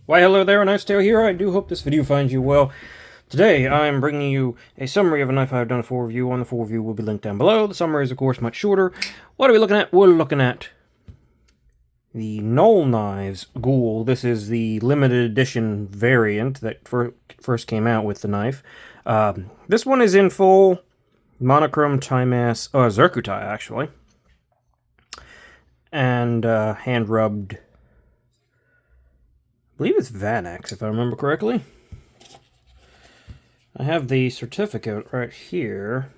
Why hello there, Nice Tale here. I do hope this video finds you well. Today I'm bringing you a summary of a knife I've done a full review on. The full review will be linked down below. The summary is of course much shorter. What are we looking at? We're looking at the Null knives Ghoul. This is the limited edition variant that first came out with the knife. This one is in full monochrome Timass, Zircuti actually, and hand rubbed. I believe it's Vanax, if I remember correctly. I have the certificate right here.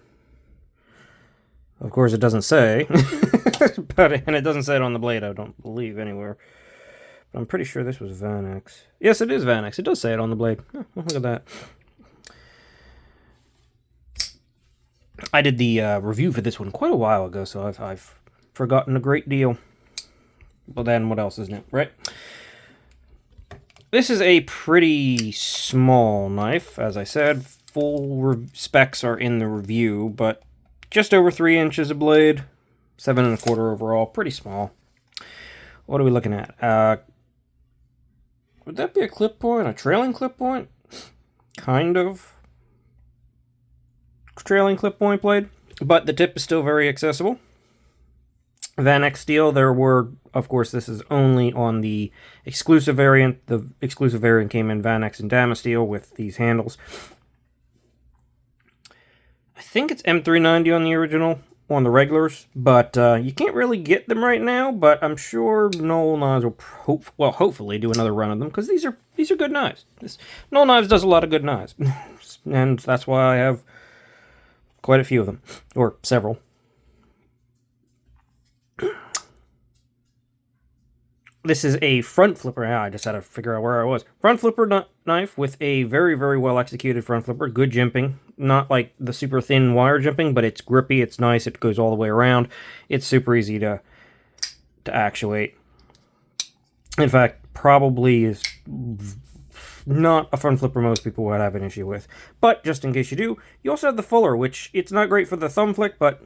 Of course, it doesn't say, and it doesn't say it on the blade, I don't believe, anywhere. But I'm pretty sure this was Vanax. Yes, it is Vanax. It does say it on the blade. Oh, look at that. I did the review for this one quite a while ago, so I've forgotten a great deal. Well, then what else is new, right? This is a pretty small knife, as I said. Full specs are in the review, but just over 3 inches of blade, 7 1/4 overall, pretty small. What are we looking at? Would that be a clip point, a trailing clip point? Kind of trailing clip point blade, but the tip is still very accessible. Vanax steel, there were, of course, this is only on the exclusive variant. The exclusive variant came in Vanax and Dama steel with these handles. I think it's M390 on the original, on the regulars, but you can't really get them right now, but I'm sure Null Knives will hopefully do another run of them, because these are good knives. Null Knives does a lot of good knives, and that's why I have quite a few of them, or several. This is a front flipper. I just had to figure out where I was. Front flipper knife with a very, very well executed front flipper. Good jimping. Not like the super thin wire jimping, but it's grippy, it's nice, it goes all the way around. It's super easy to actuate. In fact, probably is not a front flipper most people would have an issue with. But just in case you do, you also have the fuller, which it's not great for the thumb flick, but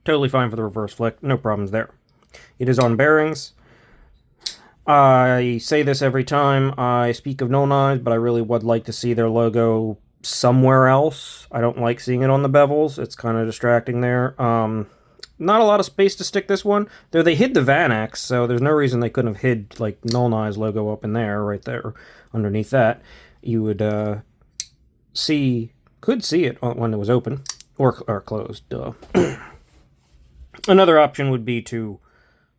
totally fine for the reverse flick. No problems there. It is on bearings. I say this every time I speak of Null Knives, but I really would like to see their logo somewhere else. I don't like seeing it on the bevels. It's kind of distracting there. Not a lot of space to stick this one. Though they hid the Vanax, so there's no reason they couldn't have hid like Null Knives logo up in there, right there, underneath that. You would could see it when it was open or closed. Another option would be to,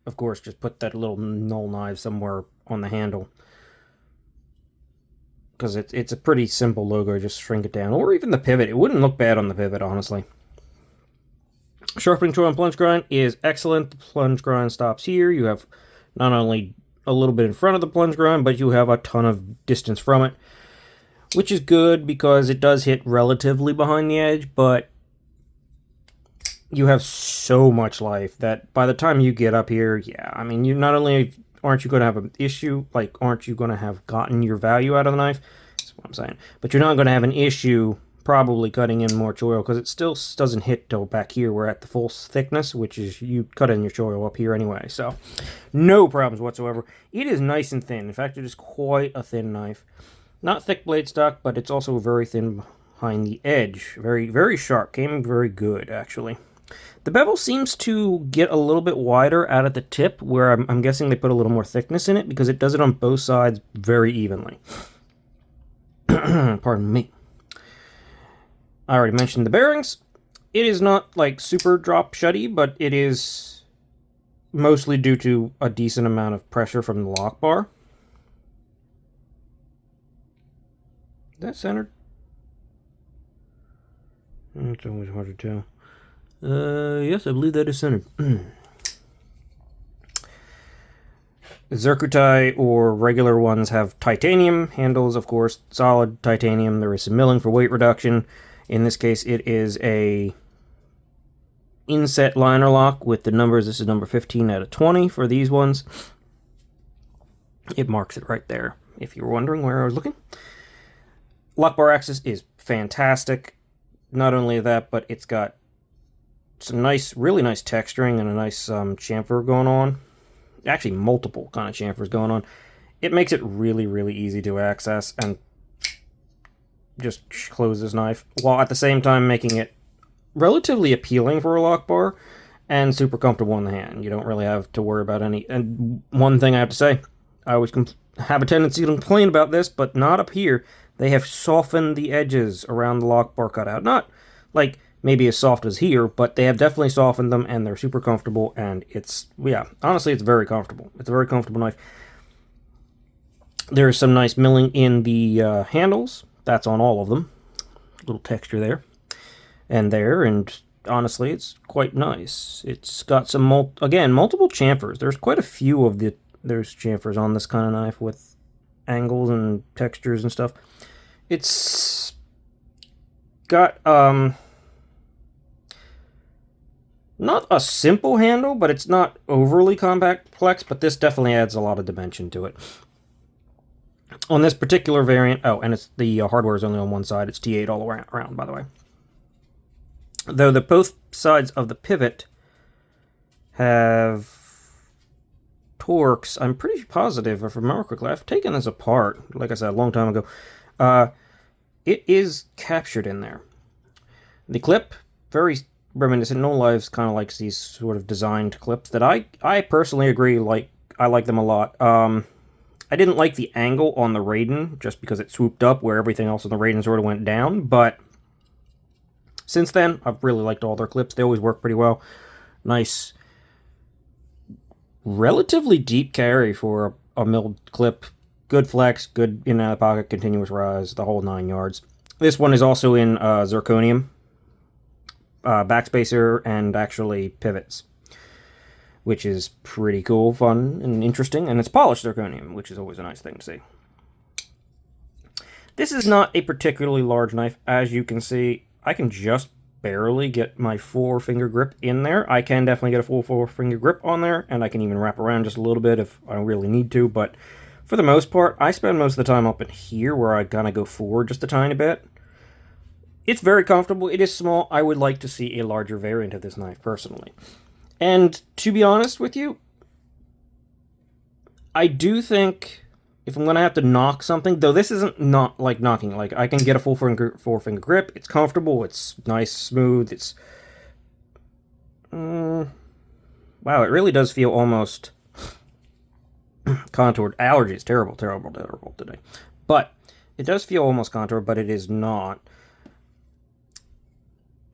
of course, just put that little Null knife somewhere on the handle, because it's a pretty simple logo. Just shrink it down, or even the pivot. It wouldn't look bad on the pivot, honestly. Sharpening tool and plunge grind is excellent. The plunge grind stops here. You have not only a little bit in front of the plunge grind, but you have a ton of distance from it, which is good because it does hit relatively behind the edge, but you have so much life that by the time you get up here, yeah, I mean, you not only aren't you going to have an issue, like, aren't you going to have gotten your value out of the knife? That's what I'm saying. But you're not going to have an issue probably cutting in more choil, because it still doesn't hit till back here. We're at the full thickness, which is you cut in your choil up here anyway. So no problems whatsoever. It is nice and thin. In fact, it is quite a thin knife. Not thick blade stock, but it's also very thin behind the edge. Very, very sharp. Came very good, actually. The bevel seems to get a little bit wider out at the tip, where I'm guessing they put a little more thickness in it, because it does it on both sides very evenly. Pardon me. I already mentioned the bearings. It is not like super drop shutty, but it is mostly due to a decent amount of pressure from the lock bar. Is that centered? It's always hard to tell. Yes, I believe that is centered. Zircuti or regular ones have titanium handles, of course, solid titanium. There is some milling for weight reduction. In this case, it is a inset liner lock with the numbers. This is number 15 out of 20 for these ones. It marks it right there, if you were wondering where I was looking. Lock bar access is fantastic. Not only that, but it's got some nice, really nice texturing and a nice chamfer going on. Actually, multiple kind of chamfers going on. it makes it really, really easy to access and just close this knife, while at the same time making it relatively appealing for a lock bar and super comfortable in the hand. You don't really have to worry about any. And one thing I have to say, I always have a tendency to complain about this, but not up here. They have softened the edges around the lock bar cutout. Not like maybe as soft as here, but they have definitely softened them, and they're super comfortable, and it's, yeah, honestly, it's very comfortable. It's a very comfortable knife. There's some nice milling in the handles. That's on all of them. Little texture there and there, and honestly, it's quite nice. It's got some, multiple chamfers. There's quite a few of there's chamfers on this kind of knife with angles and textures and stuff. It's got, not a simple handle, but it's not overly complex, but this definitely adds a lot of dimension to it. On this particular variant, oh, and it's the hardware is only on one side. It's T8 all around, by the way. Though both sides of the pivot have torques, I'm pretty positive, if I remember correctly, I've taken this apart, like I said, a long time ago. It is captured in there. The clip, very reminiscent. No Lives kind of likes these sort of designed clips that I personally agree, I like them a lot. I didn't like the angle on the Raiden, just because it swooped up where everything else on the Raiden sort of went down, but since then, I've really liked all their clips. They always work pretty well. Nice, relatively deep carry for a milled clip. Good flex, good in and out of the pocket, continuous rise, the whole 9 yards. This one is also in zirconium, backspacer, and actually pivots, which is pretty cool, fun, and interesting, and it's polished zirconium, which is always a nice thing to see. This is not a particularly large knife. As you can see, I can just barely get my 4-finger grip in there. I can definitely get a full 4-finger grip on there, and I can even wrap around just a little bit if I really need to, but for the most part, I spend most of the time up in here where I kind of go forward just a tiny bit. It's very comfortable. It is small. I would like to see a larger variant of this knife, personally. And to be honest with you, I do think if I'm going to have to knock something, though this isn't not like knocking, like I can get a full 4-finger grip, it's comfortable, it's nice, smooth, it's... wow, it really does feel almost contoured. Allergies, terrible today. But it does feel almost contoured, but it is not.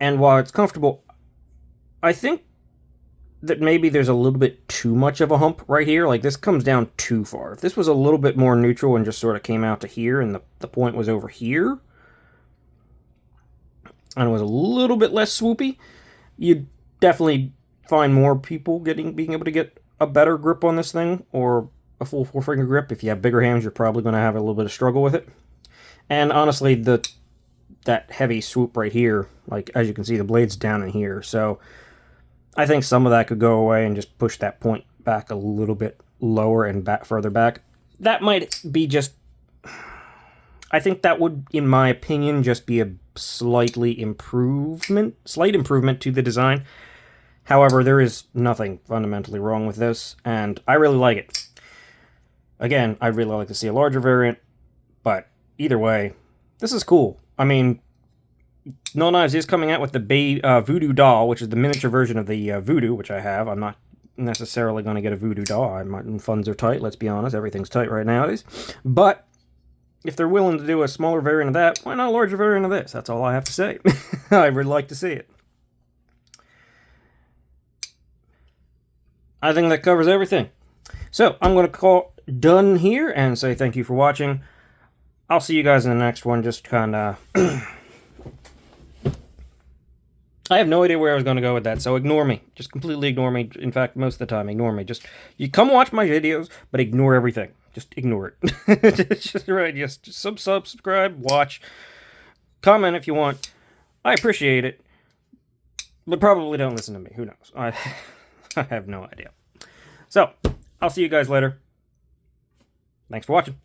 And while it's comfortable, I think that maybe there's a little bit too much of a hump right here. Like, this comes down too far. If this was a little bit more neutral and just sort of came out to here and the point was over here, and it was a little bit less swoopy, you'd definitely find more people being able to get a better grip on this thing, or a full 4-finger grip. If you have bigger hands, you're probably going to have a little bit of struggle with it. And honestly, that heavy swoop right here, like, as you can see, the blade's down in here, so I think some of that could go away and just push that point back a little bit lower and further back. That might be just... I think that would, in my opinion, just be a slight improvement to the design. However, there is nothing fundamentally wrong with this, and I really like it. Again, I'd really like to see a larger variant, but either way, this is cool. I mean, Null Knives is coming out with the Voodoo doll, which is the miniature version of the Voodoo, which I have. I'm not necessarily going to get a Voodoo doll. Funds are tight, let's be honest. Everything's tight right nowadays. But if they're willing to do a smaller variant of that, why not a larger variant of this? That's all I have to say. I would like to see it. I think that covers everything. So, I'm going to call done here and say thank you for watching. I'll see you guys in the next one. Just kind of... I have no idea where I was going to go with that, so ignore me. Just completely ignore me. In fact, most of the time, ignore me. You come watch my videos, but ignore everything. Just ignore it. just subscribe, watch, comment if you want. I appreciate it, but probably don't listen to me. Who knows? I have no idea. So, I'll see you guys later. Thanks for watching.